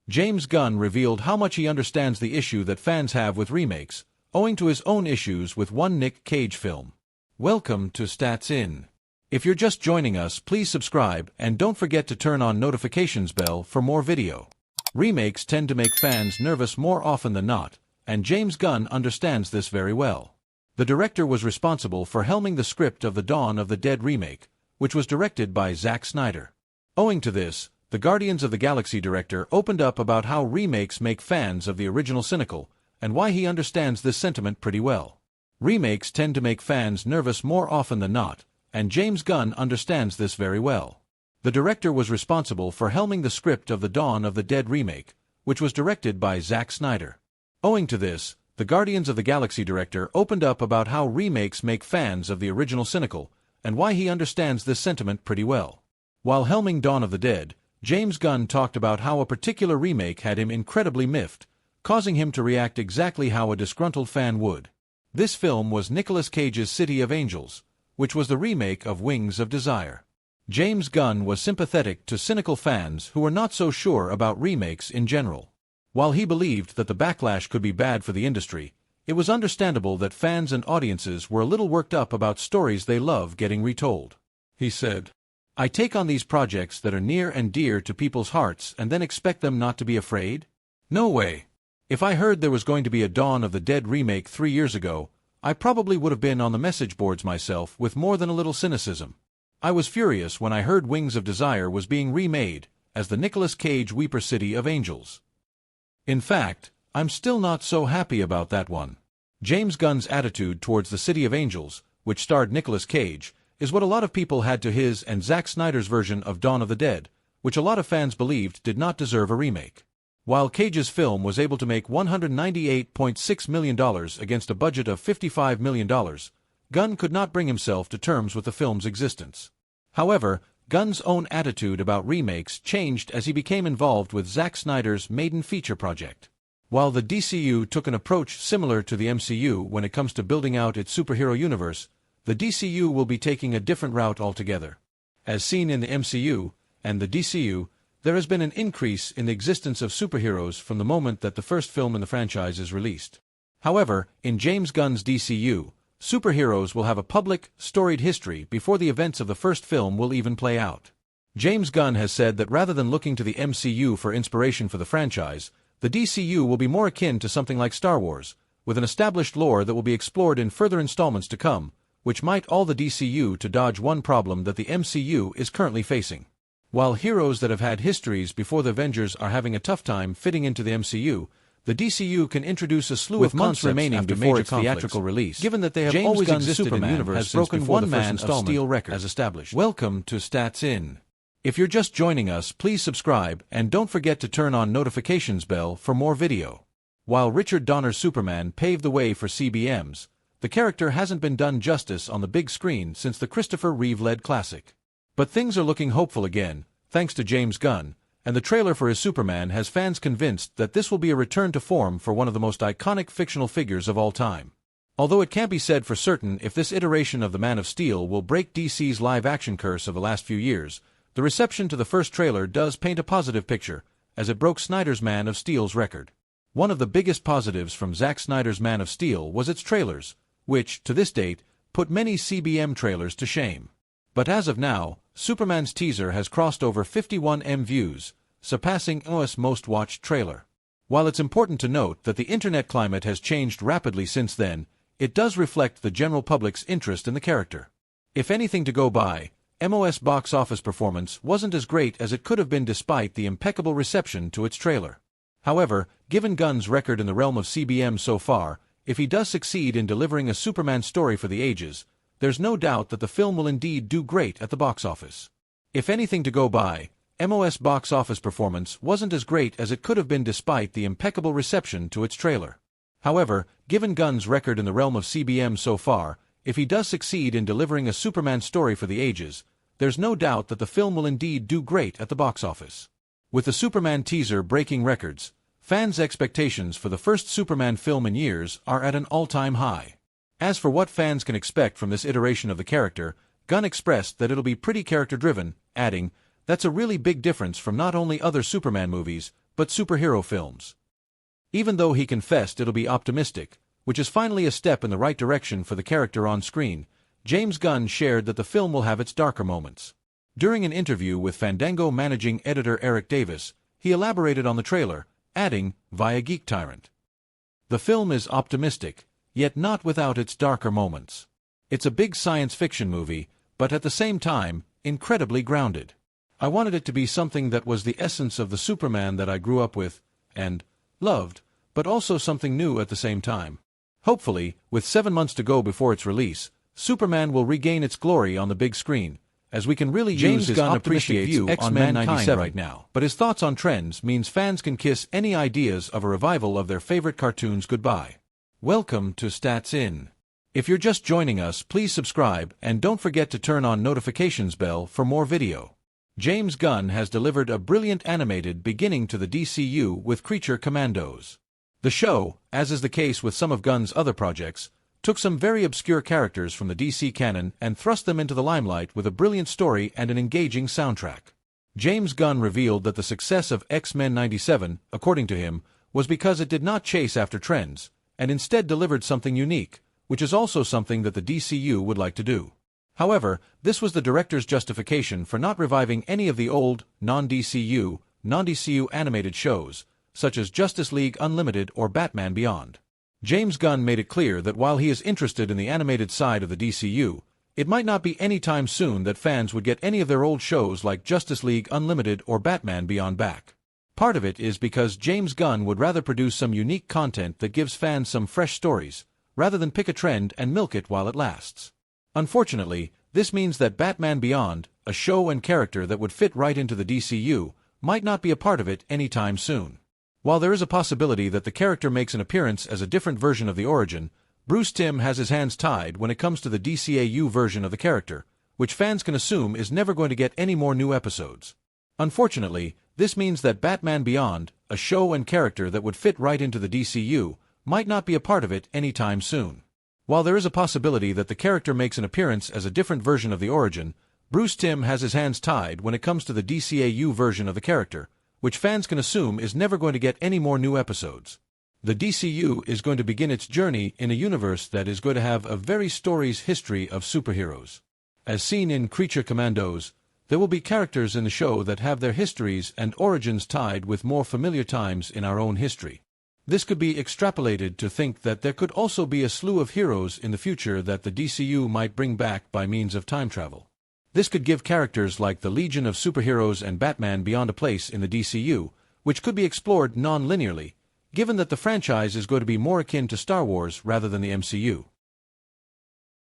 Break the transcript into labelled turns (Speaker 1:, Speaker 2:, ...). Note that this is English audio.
Speaker 1: James Gunn revealed how much he understands the issue that fans have with remakes, owing to his own issues with one Nick Cage film. Welcome to Stats In. If you're just joining us, please subscribe and don't forget to turn on notifications bell for more video. Remakes tend to make fans nervous more often than not, and James Gunn understands this very well. The director was responsible for helming the script of the Dawn of the Dead remake, which was directed by Zack Snyder. Owing to this, the Guardians of the Galaxy director opened up about how remakes make fans of the original cynical, and why he understands this sentiment pretty well. Remakes tend to make fans nervous more often than not, and James Gunn understands this very well. The director was responsible for helming the script of the Dawn of the Dead remake, which was directed by Zack Snyder. Owing to this, the Guardians of the Galaxy director opened up about how remakes make fans of the original cynical, and why he understands this sentiment pretty well. While helming Dawn of the Dead, James Gunn talked about how a particular remake had him incredibly miffed, causing him to react exactly how a disgruntled fan would. This film was Nicolas Cage's City of Angels, which was the remake of Wings of Desire. James Gunn was sympathetic to cynical fans who were not so sure about remakes in general. While he believed that the backlash could be bad for the industry, it was understandable that fans and audiences were a little worked up about stories they love getting retold. He said, "I take on these projects that are near and dear to people's hearts and then expect them not to be afraid? No way. If I heard there was going to be a Dawn of the Dead remake 3 years ago, I probably would have been on the message boards myself with more than a little cynicism. I was furious when I heard Wings of Desire was being remade as the Nicolas Cage Weeper City of Angels. In fact, I'm still not so happy about that one." James Gunn's attitude towards the City of Angels, which starred Nicolas Cage, is what a lot of people had to his and Zack Snyder's version of Dawn of the Dead, which a lot of fans believed did not deserve a remake. While Cage's film was able to make $198.6 million against a budget of $55 million, Gunn could not bring himself to terms with the film's existence. However, Gunn's own attitude about remakes changed as he became involved with Zack Snyder's maiden feature project. While the DCU took an approach similar to the MCU when it comes to building out its superhero universe, the DCU will be taking a different route altogether. As seen in the MCU and the DCU, there has been an increase in the existence of superheroes from the moment that the first film in the franchise is released. However, in James Gunn's DCU, superheroes will have a public, storied history before the events of the first film will even play out. James Gunn has said that rather than looking to the MCU for inspiration for the franchise, the DCU will be more akin to something like Star Wars, with an established lore that will be explored in further installments to come, which might all the DCU to dodge one problem that the MCU is currently facing. While heroes that have had histories before the Avengers are having a tough time fitting into the MCU, the DCU can introduce a slew of months remaining before its theatrical release, given that they have always existed in the universe has broken one Man of Steel record as established. Welcome to Stats In. If you're just joining us, please subscribe and don't forget to turn on notifications bell for more video. While Richard Donner's Superman paved the way for CBMs, the character hasn't been done justice on the big screen since the Christopher Reeve-led classic. But things are looking hopeful again, thanks to James Gunn, and the trailer for his Superman has fans convinced that this will be a return to form for one of the most iconic fictional figures of all time. Although it can't be said for certain if this iteration of the Man of Steel will break DC's live-action curse of the last few years, the reception to the first trailer does paint a positive picture, as it broke Snyder's Man of Steel's record. One of the biggest positives from Zack Snyder's Man of Steel was its trailers, which, to this date, put many CBM trailers to shame. But as of now, Superman's teaser has crossed over 51 M views, surpassing OS most watched trailer. While it's important to note that the internet climate has changed rapidly since then, it does reflect the general public's interest in the character. If anything to go by, MOS box office performance wasn't as great as it could have been despite the impeccable reception to its trailer. However, given Gunn's record in the realm of CBM so far, if he does succeed in delivering a Superman story for the ages, there's no doubt that the film will indeed do great at the box office. If anything to go by, MOS box office performance wasn't as great as it could have been despite the impeccable reception to its trailer. However, given Gunn's record in the realm of CBM so far, if he does succeed in delivering a Superman story for the ages, there's no doubt that the film will indeed do great at the box office. With the Superman teaser breaking records, fans' expectations for the first Superman film in years are at an all-time high. As for what fans can expect from this iteration of the character, Gunn expressed that it'll be pretty character-driven, adding, "That's a really big difference from not only other Superman movies, but superhero films. Even though he confessed it'll be optimistic, which is finally a step in the right direction for the character on screen, James Gunn shared that the film will have its darker moments. During an interview with Fandango managing editor Eric Davis, he elaborated on the trailer, adding, via Geek Tyrant, "The film is optimistic, yet not without its darker moments. It's a big science fiction movie, but at the same time, incredibly grounded. I wanted it to be something that was the essence of the Superman that I grew up with, and loved, but also something new at the same time. Hopefully, with 7 months to go before its release, Superman will regain its glory on the big screen, as we can really use his optimistic view on mankind right now. But his thoughts on trends means fans can kiss any ideas of a revival of their favorite cartoons goodbye. Welcome to Stats In. If you're just joining us, please subscribe and don't forget to turn on notifications bell for more video. James Gunn has delivered a brilliant animated beginning to the DCU with Creature Commandos. The show, as is the case with some of Gunn's other projects, took some very obscure characters from the DC canon and thrust them into the limelight with a brilliant story and an engaging soundtrack. James Gunn revealed that the success of X-Men '97, according to him, was because it did not chase after trends, and instead delivered something unique, which is also something that the DCU would like to do. However, this was the director's justification for not reviving any of the old, non-DCU animated shows, such as Justice League Unlimited or Batman Beyond. James Gunn made it clear that while he is interested in the animated side of the DCU, it might not be any time soon that fans would get any of their old shows like Justice League Unlimited or Batman Beyond back. Part of it is because James Gunn would rather produce some unique content that gives fans some fresh stories, rather than pick a trend and milk it while it lasts. Unfortunately, this means that Batman Beyond, a show and character that would fit right into the DCU, might not be a part of it anytime soon. While there is a possibility that the character makes an appearance as a different version of the origin, Bruce Timm has his hands tied when it comes to the DCEU version of the character, which fans can assume is never going to get any more new episodes. Unfortunately, this means that Batman Beyond, a show and character that would fit right into the DCU, might not be a part of it anytime soon. While there is a possibility that the character makes an appearance as a different version of the origin, Bruce Timm has his hands tied when it comes to the DCEU version of the character, which fans can assume is never going to get any more new episodes. The DCU is going to begin its journey in a universe that is going to have a very storied history of superheroes. As seen in Creature Commandos, there will be characters in the show that have their histories and origins tied with more familiar times in our own history. This could be extrapolated to think that there could also be a slew of heroes in the future that the DCU might bring back by means of time travel. This could give characters like the Legion of Superheroes and Batman Beyond a place in the DCU, which could be explored non-linearly, given that the franchise is going to be more akin to Star Wars rather than the MCU.